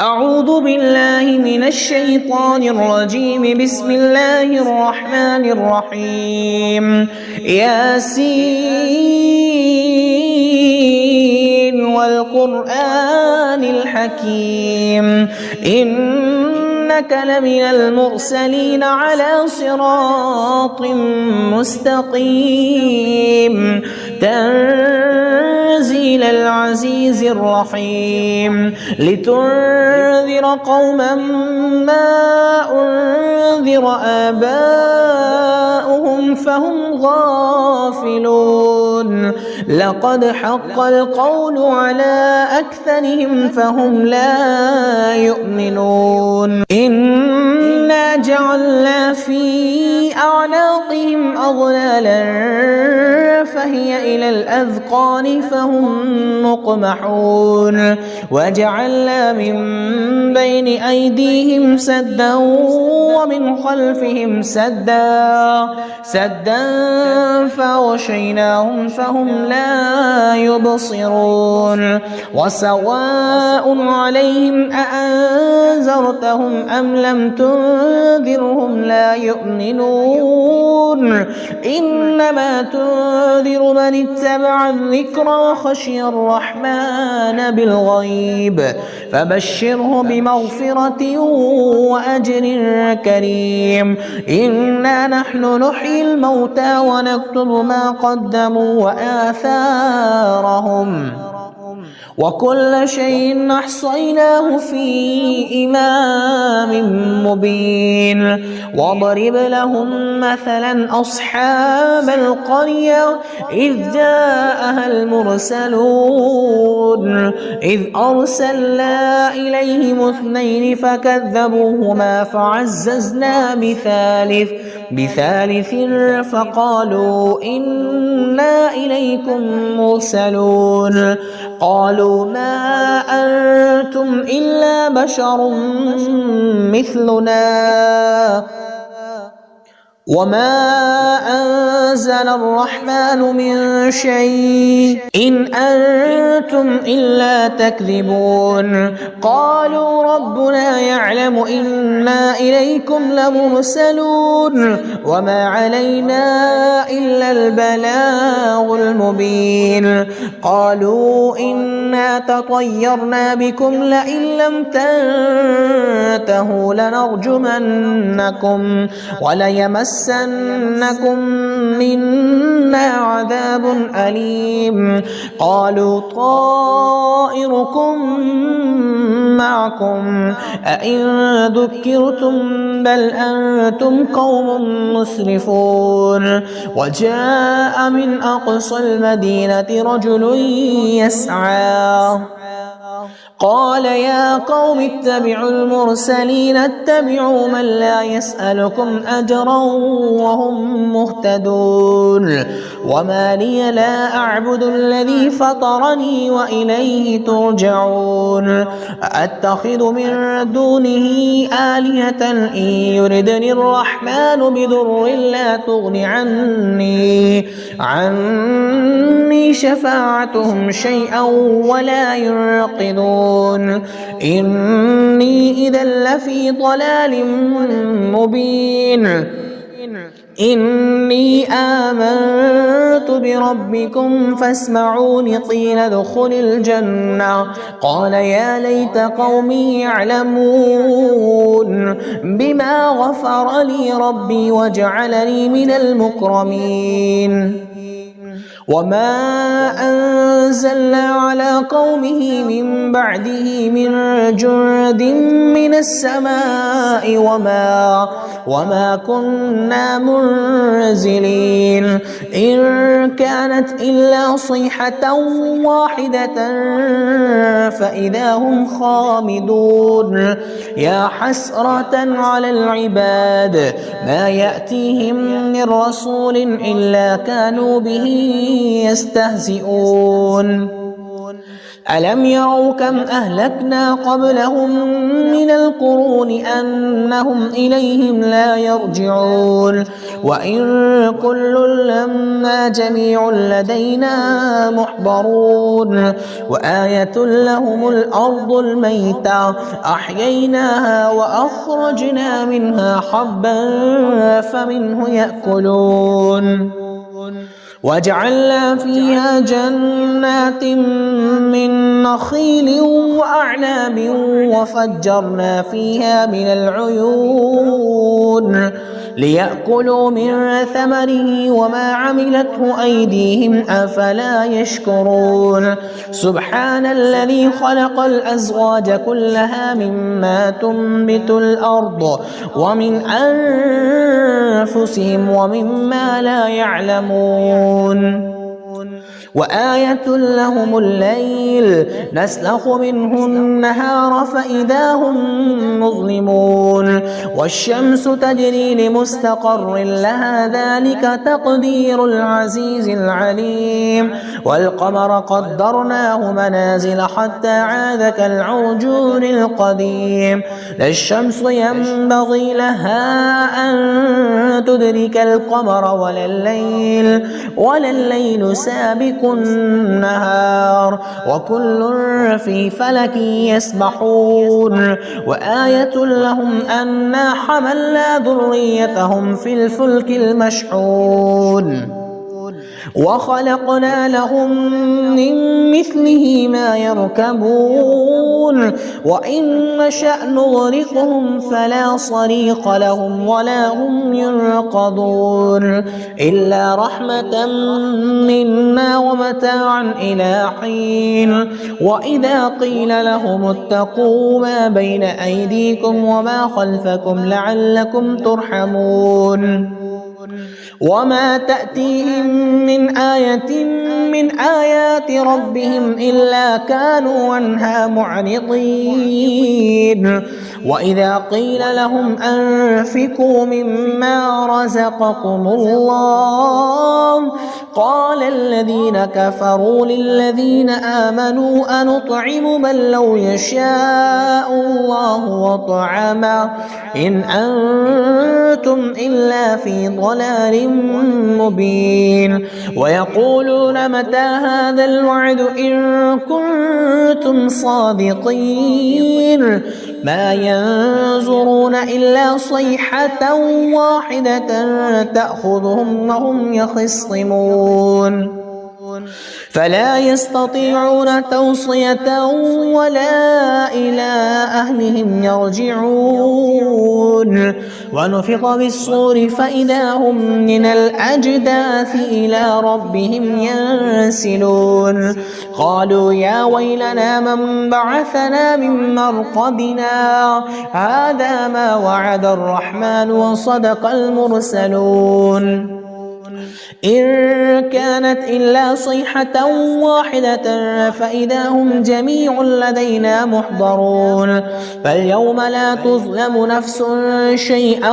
أعوذ بالله من الشيطان الرجيم. بسم الله الرحمن الرحيم. ياسين والقرآن الحكيم إنك لمن المرسلين على صراط مستقيم تنزيل العزيز الرحيم لتنذر قوما ما أنذر آباؤهم فهم غافلون. لقد حق القول على أكثرهم فهم لا يؤمنون. إنا جعلنا في أعناقهم أغلالا فهي إلى الأذقان فهم مقمحون. وجعلنا من بين أيديهم سدا ومن خلفهم سدا فغشيناهم فهم لا يبصرون. وسواء عليهم أأنذرتهم أم لم تنذرهم لا يؤمنون. إنما تنذر من اتبع الذكر وخشي الرحمن بالغيب فبشره بمغفرة وأجر كريم. إنا نحن نحيي الموتى ونكتب ما قدموا وآثارهم وكل شيء أحصيناه في إمام مبين. واضرب لهم مثلا أصحاب القرية إذ جاءها المرسلون إذ أرسلنا إليهم اثنين فكذبوهما فعززنا بثالث فقالوا إنا إليكم مرسلون. قالوا ما أنتم إلا بشر مثلنا وما أنزل الرحمن من شيء إن أنتم إلا تكذبون. قالوا ربنا يعلم إنا إليكم لمرسلون وما علينا إلا البلاغ المبين. قالوا إنا تطيرنا بكم لئن لم تنتهوا لنرجمنكم وليمسنكم منا عذاب أليم. قالوا طائركم معكم أئن ذكرتم بل أنتم قوم مسرفون. وجاء من أقصى المدينة رجل يسعى قال يا قوم اتبعوا المرسلين اتبعوا من لا يسألكم أجرا وهم مهتدون. وما لي لا أعبد الذي فطرني وإليه ترجعون. أتخذ من دونه آلهة إن يردني الرحمن بضر لا تغن عني شفاعتهم شيئا ولا ينقذون. إني إذا لفي ضلال مبين. إني آمنت بربكم فاسمعون. قيل ادخل الجنة قال يا ليت قومي يعلمون بما غفر لي ربي وجعلني من المكرمين. وما أنزلنا على قومه من بعده من جند من السماء وما كنا منزلين. إن كانت إلا صيحة واحدة فإذا هم خامدون. يا حسرة على العباد ما يأتيهم من رسول إلا كانوا به يستهزئون. ألم يروا كم أهلكنا قبلهم من القرون أنهم إليهم لا يرجعون وإن كل لما جميع لدينا محضرون وآية لهم الأرض الميتة أحييناها وأخرجنا منها حبا فمنه يأكلون وجعلنا فيها جنات من نخيل وأعناب وفجرنا فيها من العيون ليأكلوا من ثمره وما عملته أيديهم أفلا يشكرون سبحان الذي خلق الأزواج كلها مما تنبت الأرض ومن أنفسهم ومما لا يعلمون وآية لهم الليل نسلخ منه النهار فإذا هم مظلمون والشمس تجري لمستقر لها ذلك تقدير العزيز العليم والقمر قدرناه منازل حتى عاد كالعرجون القديم لا الشمس ينبغي لها أن تدرك القمر ولا الليل سابق النهار وكل في فلك يسبحون وآية لهم أنا حملنا ذريتهم في الفلك المشحون وخلقنا لهم من مثله ما يركبون وإن نشأ نغرقهم فلا صريخ لهم ولا هم ينقذون إلا رحمة منا ومتاعا إلى حين وإذا قيل لهم اتقوا ما بين أيديكم وما خلفكم لعلكم ترحمون وما تأتيهم من آية من آيات ربهم إلا كانوا عنها معرضين وإذا قيل لهم أنفقوا مما رزقكم الله قال الذين كفروا للذين آمنوا أنطعم من لو يشاء الله وطعمه إن أنتم إلا في ضلال مبين ويقولون متى هذا الوعد إن كنتم صادقين ما ينظرون إلا صيحة واحدة تأخذهم وهم يخصمون فلا يستطيعون توصية ولا إلى أهلهم يرجعون ونفخ بالصور فإذا هم من الأجداث إلى ربهم ينسلون قالوا يا ويلنا من بعثنا من مرقدنا هذا ما وعد الرحمن وصدق المرسلون إن كانت إلا صيحة واحدة فإذا هم جميع لدينا محضرون فاليوم لا تظلم نفس شيئا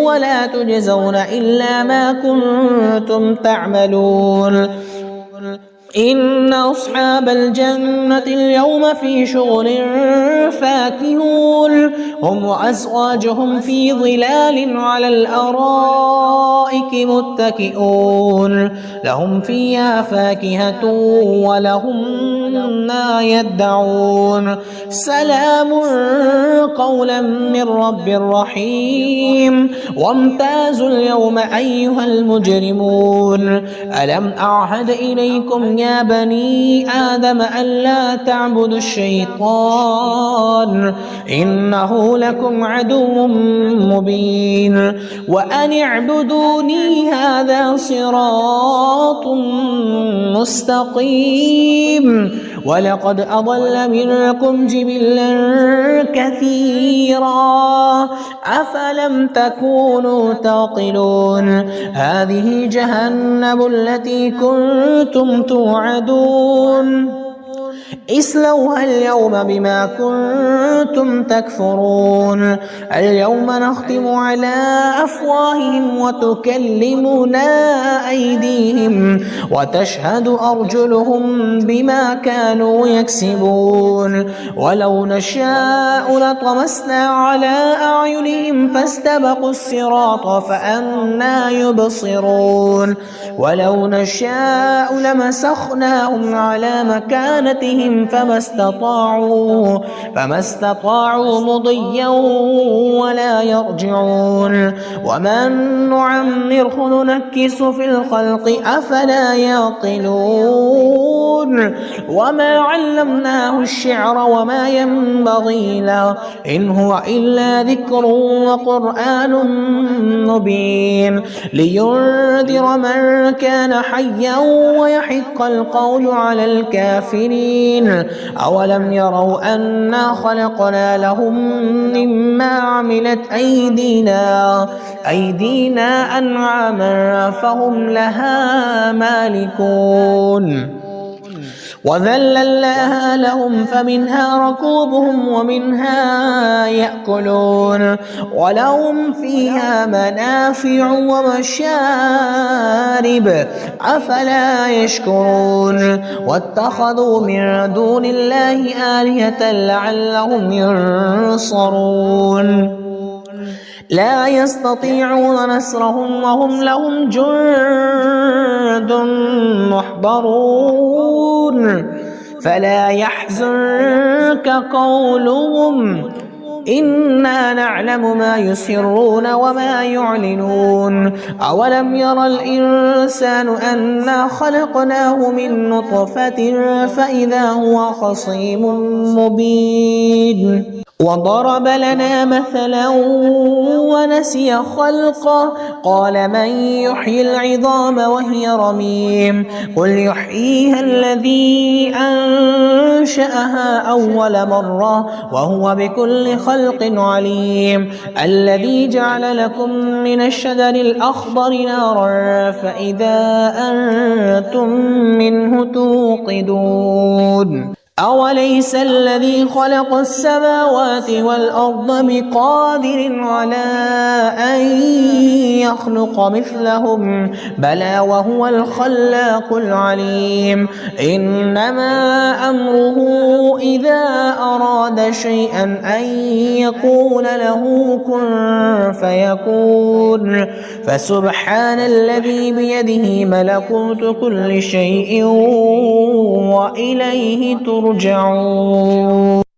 ولا تجزون إلا ما كنتم تعملون إن أصحاب الجنة اليوم في شغل فاكهون هم وأزواجهم في ظلال على الأرائك متكئون لهم فيها فاكهة ولهم ما يدعون سلام قولا من رب رحيم وامتازوا اليوم أيها المجرمون ألم أعهد إليكم يا بني آدم ألا تعبدوا الشيطان إنه لكم عدو مبين وأن اعبدوني هذا صراط مستقيم ولقد أضل منكم جبلا كثيرا أفلم تكونوا تعقلون هذه جهنم التي كنتم توعدون اصلوها اليوم بما كنتم تكفرون اليوم نختم على أفواههم وتكلمنا أيديهم وتشهد أرجلهم بما كانوا يكسبون ولو نشاء لطمسنا على أعينهم فاستبقوا الصراط فأنى يبصرون ولو نشاء لمسخناهم على مكانتهم فما استطاعوا مضيا ولا يرجعون ومن نعمره ننكس في الخلق أفلا يعقلون وما علمناه الشعر وما ينبغي له إن هو إلا ذكر وقرآن مبين لينذر من كان حيا ويحق القول على الكافرين أولم يروا أنا خلقنا لهم مما عملت أيدينا أنعاما فهم لها مالكون وذللناها لهم فمنها ركوبهم ومنها يأكلون ولهم فيها منافع ومشارب أفلا يشكرون واتخذوا من دون الله آلهة لعلهم ينصرون لا يستطيعون نصرهم وهم لهم جند محضرون فلا يحزنك قولهم إنا نعلم ما يسرون وما يعلنون أولم ير الإنسان أنا خلقناه من نطفة فإذا هو خصيم مبين وضرب لنا مثلا ونسي خلقه قال من يحيي العظام وهي رميم قل يحييها الذي أنشأها أول مرة وهو بكل خلق عليم الذي جعل لكم من الشجر الأخضر نارا فإذا أنتم منه توقدون أوليس الذي خلق السماوات والأرض بقادر على أن يخلق مثلهم بلى وهو الخلاق العليم إنما أمره إذا أراد شيئا أن يقول له كن فيكون فسبحان الذي بيده ملكوت كل شيء وإليه ترجعون